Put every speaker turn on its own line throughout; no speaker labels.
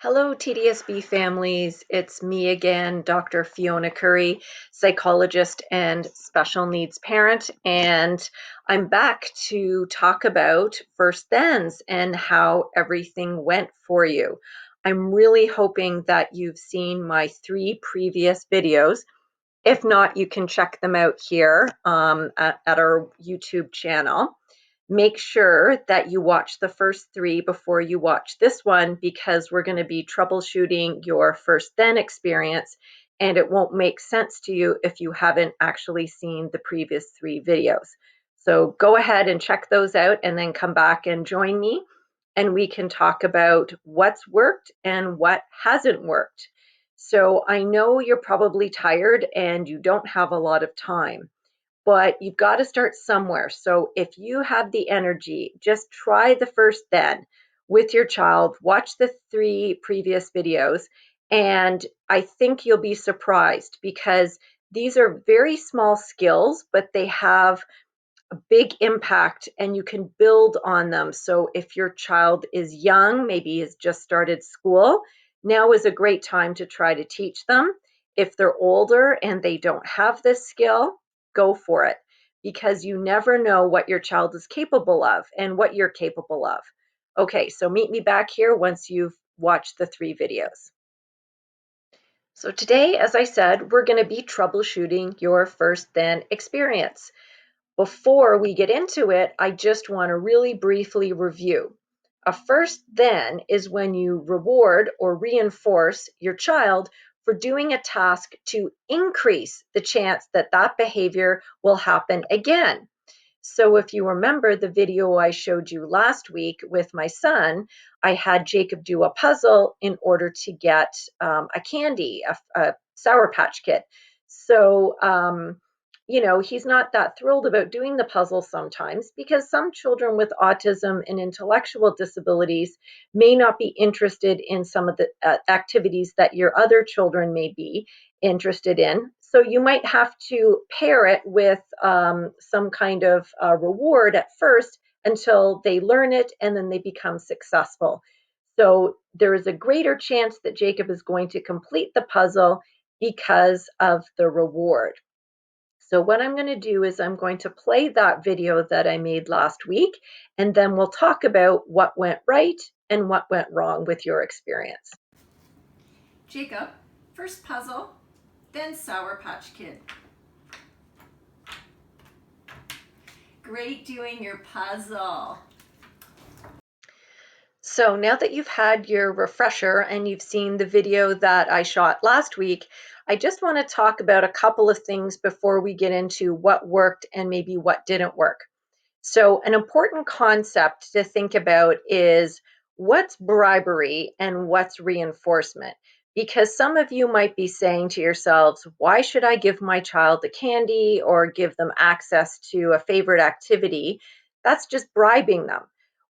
Hello, TDSB families. It's me again, Dr. Fiona Curry, psychologist and special needs parent, and I'm back to talk about first thens and how everything went for you. I'm really hoping that you've seen my 3 previous videos. If not, you can check them out here at our YouTube channel. Make sure that you watch the first 3 before you watch this one, because we're going to be troubleshooting your first then experience, and it won't make sense to you if you haven't actually seen the previous 3 videos. So go ahead and check those out and then come back and join me, and we can talk about what's worked and what hasn't worked. So I know you're probably tired and you don't have a lot of time, but you've got to start somewhere. So if you have the energy, just try the first then with your child, watch the 3 previous videos, and I think you'll be surprised, because these are very small skills, but they have a big impact and you can build on them. So if your child is young, maybe has just started school, now is a great time to try to teach them. If they're older and they don't have this skill, go for it, because you never know what your child is capable of and what you're capable of. Okay, so meet me back here once you've watched the 3 videos. So today, as I said, we're going to be troubleshooting your first then experience. Before we get into it, I just want to really briefly review. A first then is when you reward or reinforce your child for doing a task to increase the chance that that behavior will happen again. So if you remember the video I showed you last week with my son, I had Jacob do a puzzle in order to get a candy, a Sour Patch Kid. So, he's not that thrilled about doing the puzzle sometimes, because some children with autism and intellectual disabilities may not be interested in some of the activities that your other children may be interested in. So you might have to pair it with some kind of reward at first until they learn it and then they become successful. So there is a greater chance that Jacob is going to complete the puzzle because of the reward. So what I'm going to do is I'm going to play that video that I made last week, and then we'll talk about what went right and what went wrong with your experience.
Jacob, first puzzle, then Sour Patch Kid. Great doing your puzzle.
So now that you've had your refresher and you've seen the video that I shot last week, I just want to talk about a couple of things before we get into what worked and maybe what didn't work. So an important concept to think about is what's bribery and what's reinforcement. Because some of you might be saying to yourselves, why should I give my child the candy or give them access to a favorite activity? That's just bribing them.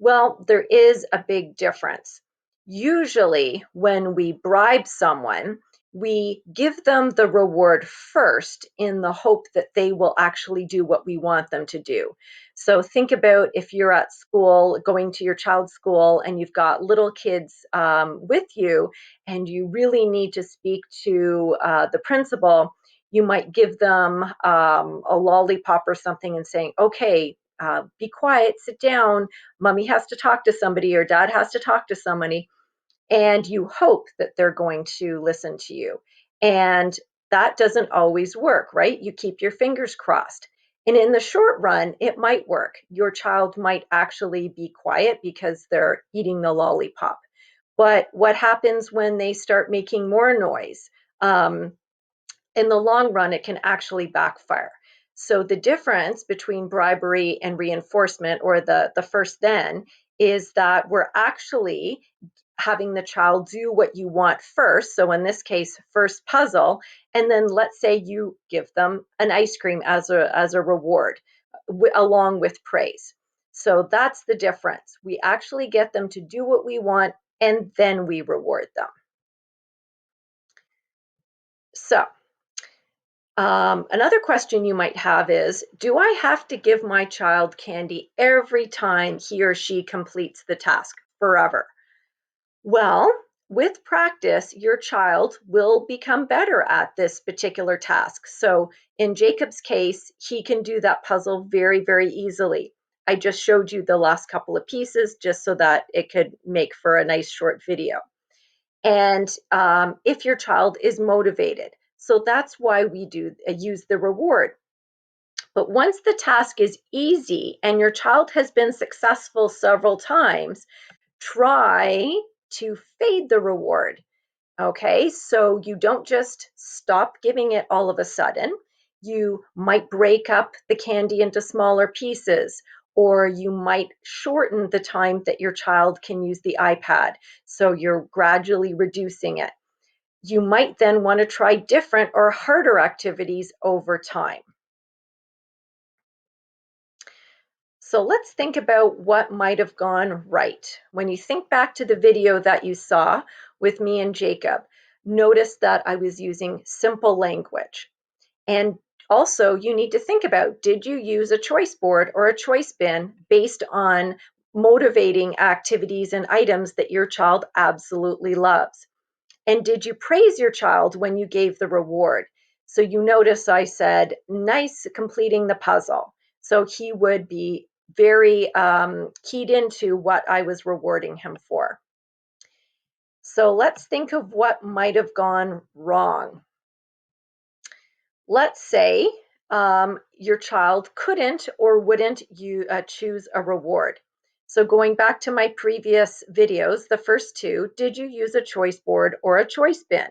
Well, there is a big difference. Usually, when we bribe someone, we give them the reward first in the hope that they will actually do what we want them to do. So think about if you're at school, going to your child's school, and you've got little kids with you, and you really need to speak to the principal. You might give them a lollipop or something and saying, okay, be quiet, sit down, mommy has to talk to somebody or dad has to talk to somebody, and you hope that they're going to listen to you. And that doesn't always work, right? You keep your fingers crossed. And in the short run, it might work. Your child might actually be quiet because they're eating the lollipop. But what happens when they start making more noise? In the long run, it can actually backfire. So the difference between bribery and reinforcement, or the first then, is that we're actually having the child do what you want first. So in this case, first puzzle, and then let's say you give them an ice cream as a reward along with praise. So that's the difference. We actually get them to do what we want, and then we reward them. So another question you might have is, do I have to give my child candy every time he or she completes the task forever? Well, with practice, your child will become better at this particular task. So in Jacob's case, he can do that puzzle very, very easily. I just showed you the last couple of pieces just so that it could make for a nice short video. And if your child is motivated, so that's why we do use the reward. But once the task is easy and your child has been successful several times, try to fade the reward. Okay, so you don't just stop giving it all of a sudden. You might break up the candy into smaller pieces, or you might shorten the time that your child can use the iPad. So you're gradually reducing it. You might then want to try different or harder activities over time. So let's think about what might have gone right. When you think back to the video that you saw with me and Jacob, notice that I was using simple language. And also you need to think about, did you use a choice board or a choice bin based on motivating activities and items that your child absolutely loves? And did you praise your child when you gave the reward? So you notice I said, nice completing the puzzle. So he would be very keyed into what I was rewarding him for. So let's think of what might have gone wrong. Let's say your child couldn't or wouldn't choose a reward. So going back to my previous videos, the first two, did you use a choice board or a choice bin?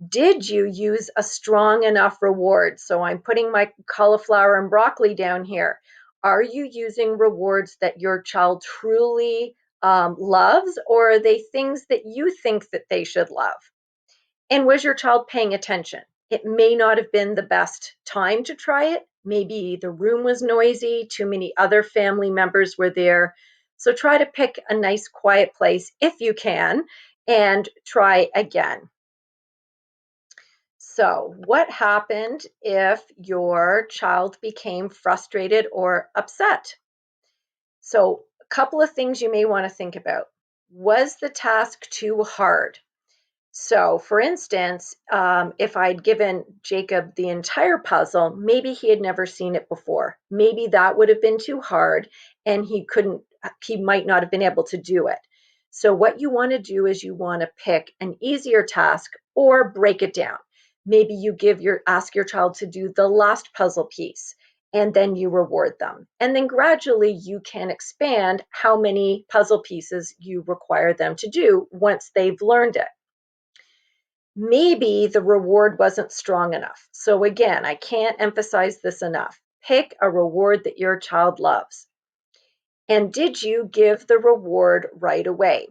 Did you use a strong enough reward? So I'm putting my cauliflower and broccoli down here. Are you using rewards that your child truly loves, or are they things that you think that they should love? And was your child paying attention? It may not have been the best time to try it. Maybe the room was noisy, too many other family members were there. So try to pick a nice quiet place if you can and try again. So, what happened if your child became frustrated or upset? So, a couple of things you may want to think about. Was the task too hard? So, for instance, if I'd given Jacob the entire puzzle, maybe he had never seen it before. Maybe that would have been too hard and he might not have been able to do it. So, what you want to do is you want to pick an easier task or break it down. Maybe you ask your child to do the last puzzle piece and then you reward them. And then gradually you can expand how many puzzle pieces you require them to do once they've learned it. Maybe the reward wasn't strong enough. So again, I can't emphasize this enough. Pick a reward that your child loves. And did you give the reward right away?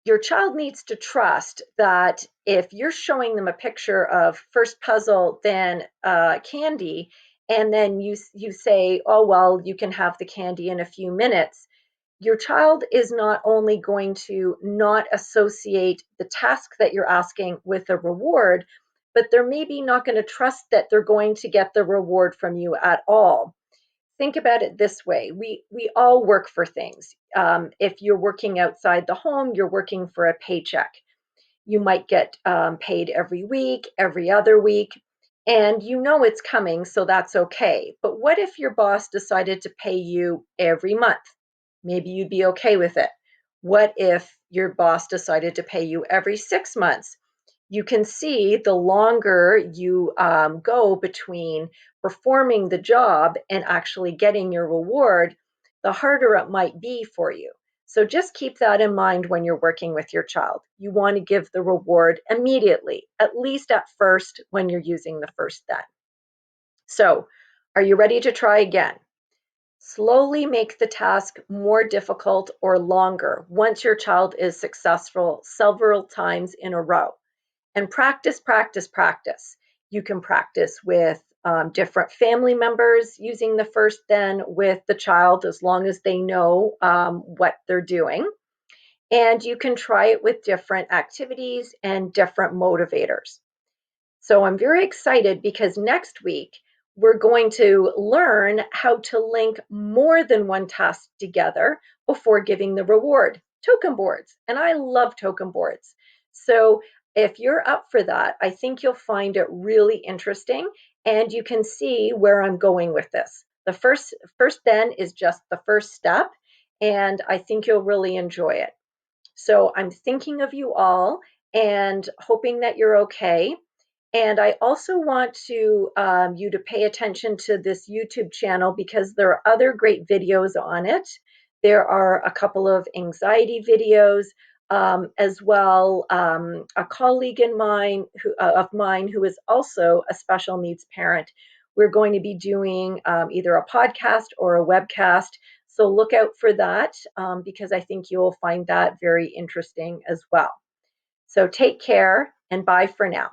Your child needs to trust that if you're showing them a picture of first puzzle, then candy, and then you say, oh, well, you can have the candy in a few minutes, your child is not only going to not associate the task that you're asking with a reward, but they're maybe not going to trust that they're going to get the reward from you at all. Think about it this way. We all work for things. If you're working outside the home, you're working for a paycheck. You might get paid every week, every other week, and you know it's coming, so that's okay. But what if your boss decided to pay you every month? Maybe you'd be okay with it. What if your boss decided to pay you every 6 months? You can see the longer you go between performing the job and actually getting your reward, the harder it might be for you. So just keep that in mind when you're working with your child. You want to give the reward immediately, at least at first when you're using the first then. So, are you ready to try again? Slowly make the task more difficult or longer once your child is successful several times in a row. And practice, practice, practice. You can practice with different family members using the first then with the child as long as they know what they're doing. And you can try it with different activities and different motivators. So I'm very excited because next week we're going to learn how to link more than one task together before giving the reward. token boards, and I love token boards. So if you're up for that, I think you'll find it really interesting, and you can see where I'm going with this. The first then is just the first step, and I think you'll really enjoy it. So I'm thinking of you all and hoping that you're okay. And I also want you to pay attention to this YouTube channel because there are other great videos on it. There are a couple of anxiety videos, as well. A colleague of mine who is also a special needs parent. We're going to be doing either a podcast or a webcast. So look out for that because I think you'll find that very interesting as well. So take care and bye for now.